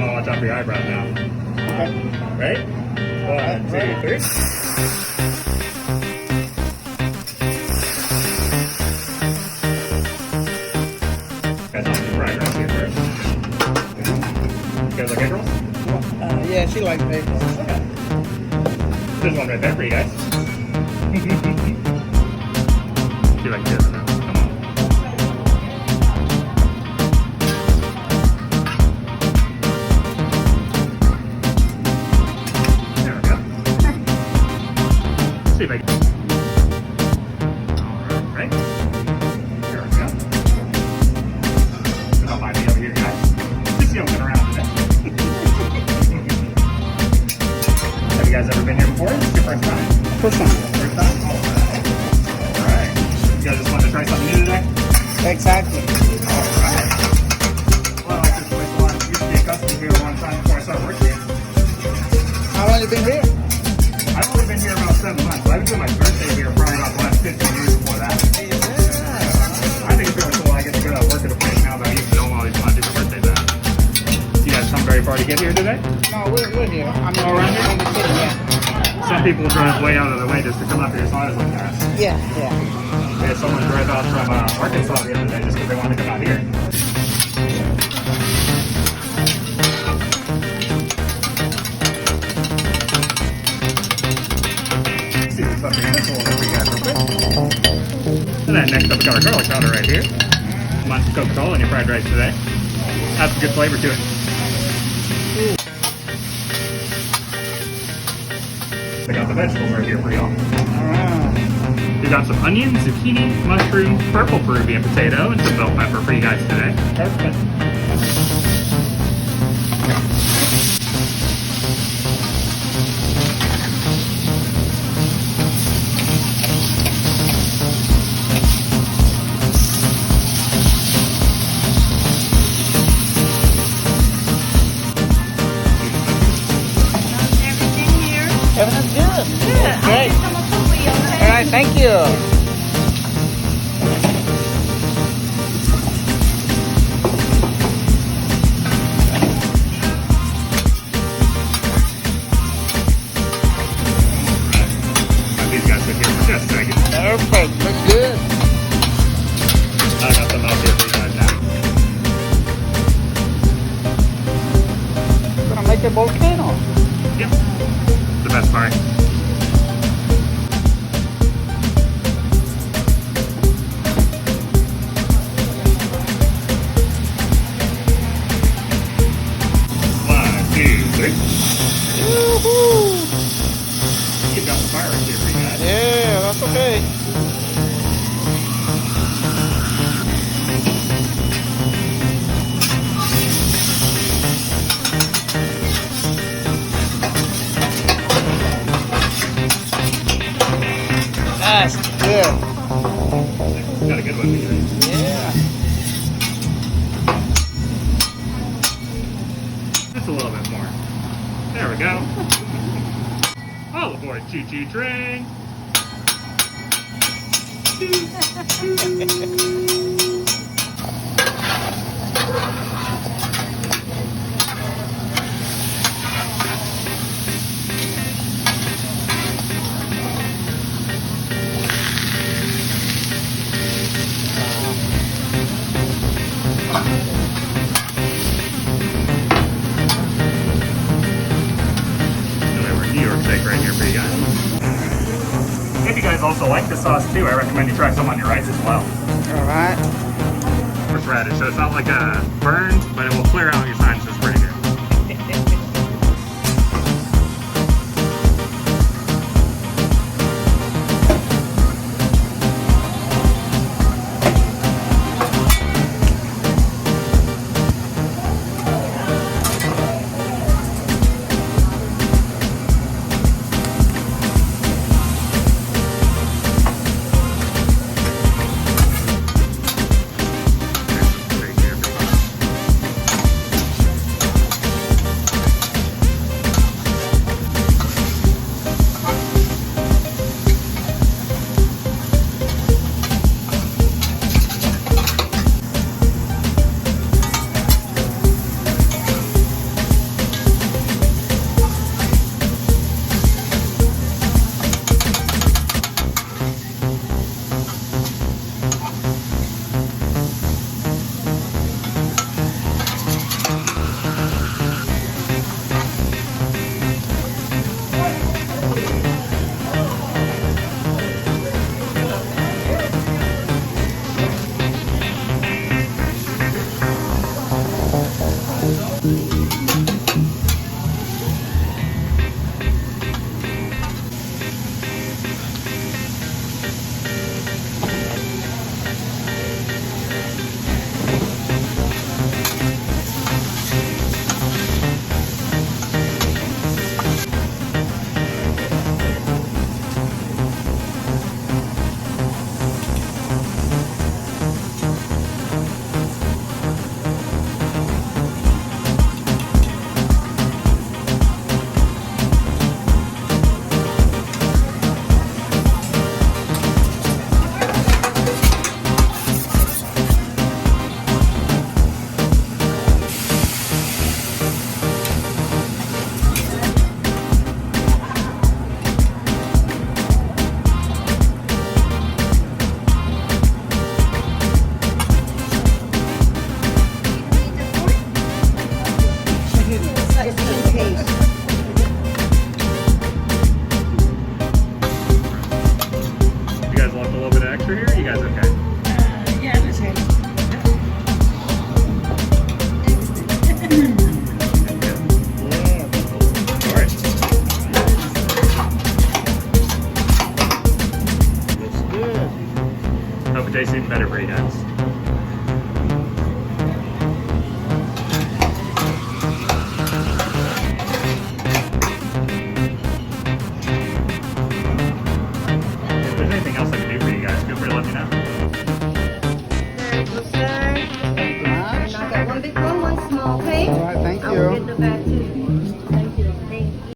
I'll watch out for your eyebrows now. Okay. Ready? 1, 2, 3. Guys, I'll do fried rice here first. You guys like egg rolls? Yeah, she likes bagels. Okay. There's one right there for you guys. See if I can do it now. Come on. There we go. See if I can. Alright. There we go. Don't mind me over here, guys. Just yoking around today. Have you guys ever been here before? This is your first time? First time. First time? Alright. You guys just wanted to try something new today? Exactly. Alright. Well, I like this place a lot. I used to be accustomed here a long time before I started working here. How long you been here? I've only been here about 7 months. I was doing my birthday here probably about the last 15 years before that. I think it's really cool. I get to go out work at a place now that I used to don't always want to do for birthdays at. You guys come very far to get here today? No, we're here. I mean, Oh, around here? in the city, yeah. Some people drive way out of the way just to come up here, so I was like, yes. Yeah. We had someone drive out from Arkansas the other day just because they wanted to come out here. Let's see what's up here. Let's hold it for you guys real quick. And then next up we got our garlic powder right here. Lots of Coca-Cola in your fried rice today. Has some good flavor to it. I got the vegetables right here for y'all. We got some onions, zucchini, mushroom, purple Peruvian potato, and some bell pepper for you guys today. Perfect. Everything's good. Good. Great. I'll get some for you, okay? All right, thank you. These guys sit here for just a second. Perfect. Looks good. I got some out here for you guys now. Gonna make a volcano. Yep. The best part. One, two, three. Woohoo! You've got the fire right here for you guys. Yeah, that's okay. That's good. Got a good one for you guys. Yeah. Just a little bit more. There we go. All aboard choo-choo train. New York steak right here for you guys. If you guys also like the sauce too, I recommend you try some on your rice as well. All right. Horseradish, so it's not like a burned, but it will clear out your sinuses pretty good. bit of extra here? Or you guys okay? Yeah, just had it. All right. Looks good. Hope it tastes even better for you guys.